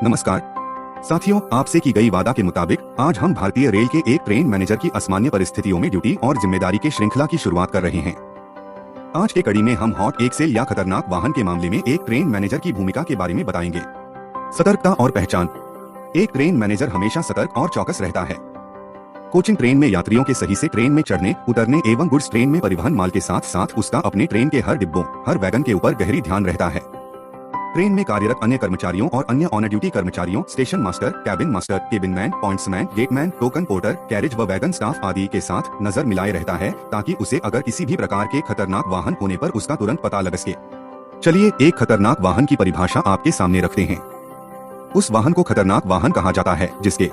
नमस्कार साथियों, आपसे की गई वादा के मुताबिक आज हम भारतीय रेल के एक ट्रेन मैनेजर की असामान्य परिस्थितियों में ड्यूटी और जिम्मेदारी के श्रृंखला की शुरुआत कर रहे हैं। आज के कड़ी में हम हॉट एक्सेल या खतरनाक वाहन के मामले में एक ट्रेन मैनेजर की भूमिका के बारे में बताएंगे। सतर्कता और पहचान। एक ट्रेन मैनेजर हमेशा सतर्क और चौकस रहता है। कोचिंग ट्रेन में यात्रियों के सही से ट्रेन में चढ़ने, उतरने एवं गुड्स ट्रेन में परिवहन माल के साथ साथ उसका अपने ट्रेन के हर डिब्बों, हर वैगन के ऊपर गहरी ध्यान रहता है। ट्रेन में कार्यरत अन्य कर्मचारियों और अन्य ऑन ड्यूटी कर्मचारियों, station master, cabin master, cabinman, pointsman, gateman, token porter, carriage व वैगन स्टाफ आदि के साथ नजर मिलाए रहता है ताकि उसे अगर किसी भी प्रकार के खतरनाक वाहन होने पर उसका तुरंत पता लग सके। चलिए एक खतरनाक वाहन की परिभाषा आपके सामने रखते हैं। उस वाहन को खतरनाक वाहन कहा जाता है जिसके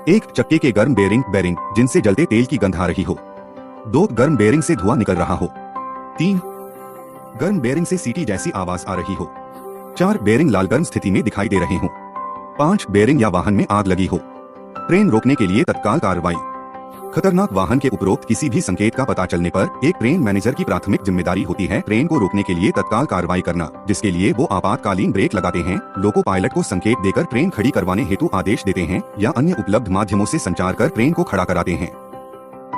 1. चक्के के गर्म बेरिंग जिनसे जलते तेल की गंध आ रही हो। 2. गर्म बेरिंग से धुआं निकल रहा हो। 3. गर्म बेरिंग से सीटी जैसी आवाज आ रही हो। 4. बेरिंग लाल गर्म स्थिति में दिखाई दे रहे हो। 5. बेरिंग या वाहन में आग लगी हो। ट्रेन रोकने के लिए तत्काल कार्रवाई। खतरनाक वाहन के उपरोक्त किसी भी संकेत का पता चलने पर एक ट्रेन मैनेजर की प्राथमिक जिम्मेदारी होती है ट्रेन को रोकने के लिए तत्काल कार्रवाई करना, जिसके लिए वो आपातकालीन ब्रेक लगाते हैं, लोको पायलट को संकेत देकर ट्रेन खड़ी करवाने हेतु आदेश देते हैं या अन्य उपलब्ध माध्यमों से संचार कर ट्रेन को खड़ा कराते हैं।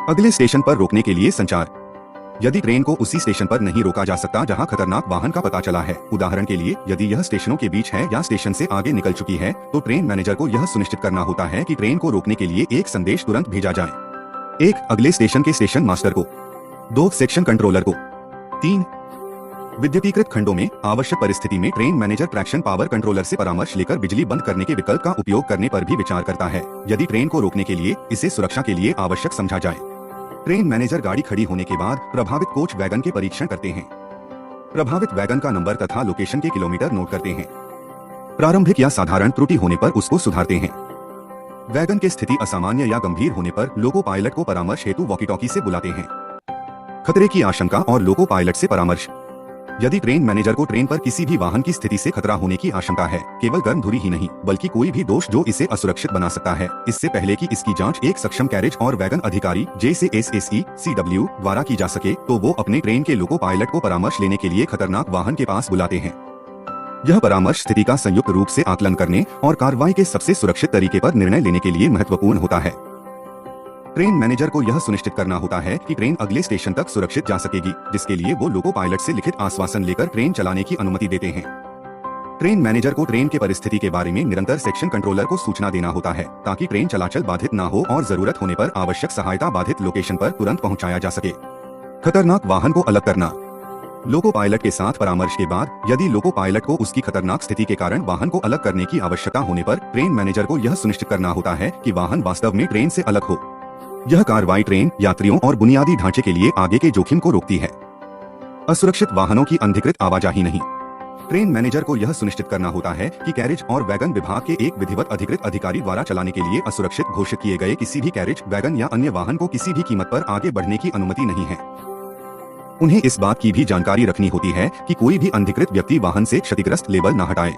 अगले स्टेशन पर रोकने के लिए संचार। यदि ट्रेन को उसी स्टेशन पर नहीं रोका जा सकता जहां खतरनाक वाहन का पता चला है, उदाहरण के लिए यदि यह स्टेशनों के बीच है या स्टेशन से आगे निकल चुकी है, तो ट्रेन मैनेजर को यह सुनिश्चित करना होता है कि ट्रेन को रोकने के लिए एक संदेश तुरंत भेजा जाए। 1. अगले स्टेशन के स्टेशन मास्टर को। 2. सेक्शन कंट्रोलर को। 3. विद्युतीकृत खंडों में आवश्यक परिस्थिति में train manager traction power controller से परामर्श लेकर बिजली बंद करने के विकल्प का उपयोग करने पर भी विचार करता है, यदि ट्रेन को रोकने के लिए इसे सुरक्षा के लिए आवश्यक समझा जाए। ट्रेन मैनेजर गाड़ी खड़ी होने के बाद प्रभावित कोच वैगन के परीक्षण करते हैं। प्रभावित वैगन का नंबर तथा लोकेशन के किलोमीटर नोट करते हैं। प्रारंभिक या साधारण त्रुटि होने पर उसको सुधारते हैं। वैगन की स्थिति असामान्य या गंभीर होने पर लोको पायलट को परामर्श हेतु वॉकी टॉकी से बुलाते हैं। खतरे की आशंका और लोको पायलट से परामर्श। यदि ट्रेन मैनेजर को ट्रेन पर किसी भी वाहन की स्थिति से खतरा होने की आशंका है, केवल गर्म धुरी ही नहीं बल्कि कोई भी दोष जो इसे असुरक्षित बना सकता है, इससे पहले कि इसकी जांच एक सक्षम कैरेज और वैगन अधिकारी जैसे SSE/CW द्वारा की जा सके, तो वो अपने ट्रेन के लोको पायलट को परामर्श लेने के लिए खतरनाक वाहन के पास बुलाते हैं। यह परामर्श स्थिति का संयुक्त रूप से आकलन करने और कार्रवाई के सबसे सुरक्षित तरीके पर निर्णय लेने के लिए महत्वपूर्ण होता है। ट्रेन मैनेजर को यह सुनिश्चित करना होता है कि ट्रेन अगले स्टेशन तक सुरक्षित जा सकेगी, जिसके लिए वो लोको पायलट से लिखित आश्वासन लेकर ट्रेन चलाने की अनुमति देते हैं। ट्रेन मैनेजर को ट्रेन के परिस्थिति के बारे में निरंतर सेक्शन कंट्रोलर को सूचना देना होता है ताकि ट्रेन चलाचल बाधित न हो और जरूरत होने पर आवश्यक सहायता बाधित लोकेशन पर तुरंत पहुंचाया जा सके। खतरनाक वाहन को अलग करना। लोको पायलट के साथ परामर्श के बाद यदि लोको पायलट को उसकी खतरनाक स्थिति के कारण वाहन को अलग करने की आवश्यकता होने पर ट्रेन मैनेजर को यह सुनिश्चित करना होता है कि वाहन वास्तव में ट्रेन से अलग हो। यह कार्रवाई ट्रेन, यात्रियों और बुनियादी ढांचे के लिए आगे के जोखिम को रोकती है। असुरक्षित वाहनों की अनधिकृत आवाजाही नहीं। ट्रेन मैनेजर को यह सुनिश्चित करना होता है कि कैरेज और वैगन विभाग के एक विधिवत अधिकृत अधिकारी द्वारा चलाने के लिए असुरक्षित घोषित किए गए किसी भी कैरेज, वैगन या अन्य वाहन को किसी भी कीमत पर आगे बढ़ने की अनुमति नहीं है। उन्हें इस बात की भी जानकारी रखनी होती है कि कोई भी अनधिकृत व्यक्ति वाहन से क्षतिग्रस्त लेबल न हटाए।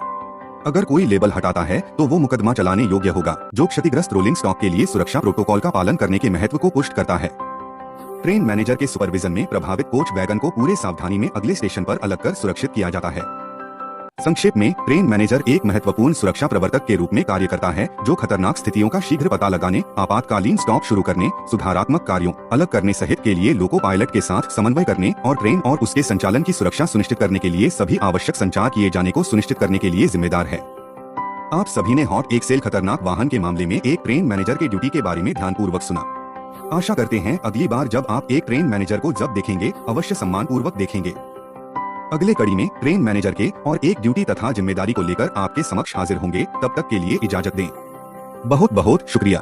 अगर कोई लेबल हटाता है तो वो मुकदमा चलाने योग्य होगा, जो क्षतिग्रस्त रोलिंग स्टॉक के लिए सुरक्षा प्रोटोकॉल का पालन करने के महत्व को पुष्ट करता है। ट्रेन मैनेजर के सुपरविजन में प्रभावित कोच वैगन को पूरे सावधानी में अगले स्टेशन पर अलग कर सुरक्षित किया जाता है। संक्षेप में, ट्रेन मैनेजर एक महत्वपूर्ण सुरक्षा प्रवर्तक के रूप में कार्य करता है, जो खतरनाक स्थितियों का शीघ्र पता लगाने, आपातकालीन स्टॉप शुरू करने, सुधारात्मक कार्यों अलग करने सहित के लिए लोको पायलट के साथ समन्वय करने और ट्रेन और उसके संचालन की सुरक्षा सुनिश्चित करने के लिए सभी आवश्यक संचार किए जाने को सुनिश्चित करने के लिए जिम्मेदार है। आप सभी ने हॉट एक्सेल खतरनाक वाहन के मामले में एक ट्रेन मैनेजर के ड्यूटी के बारे में ध्यानपूर्वक सुना। आशा करते हैं अगली बार जब आप एक ट्रेन मैनेजर को जब देखेंगे, अवश्य सम्मान पूर्वक देखेंगे। अगले कड़ी में ट्रेन मैनेजर के और एक ड्यूटी तथा जिम्मेदारी को लेकर आपके समक्ष हाजिर होंगे। तब तक के लिए इजाजत दें। बहुत बहुत शुक्रिया।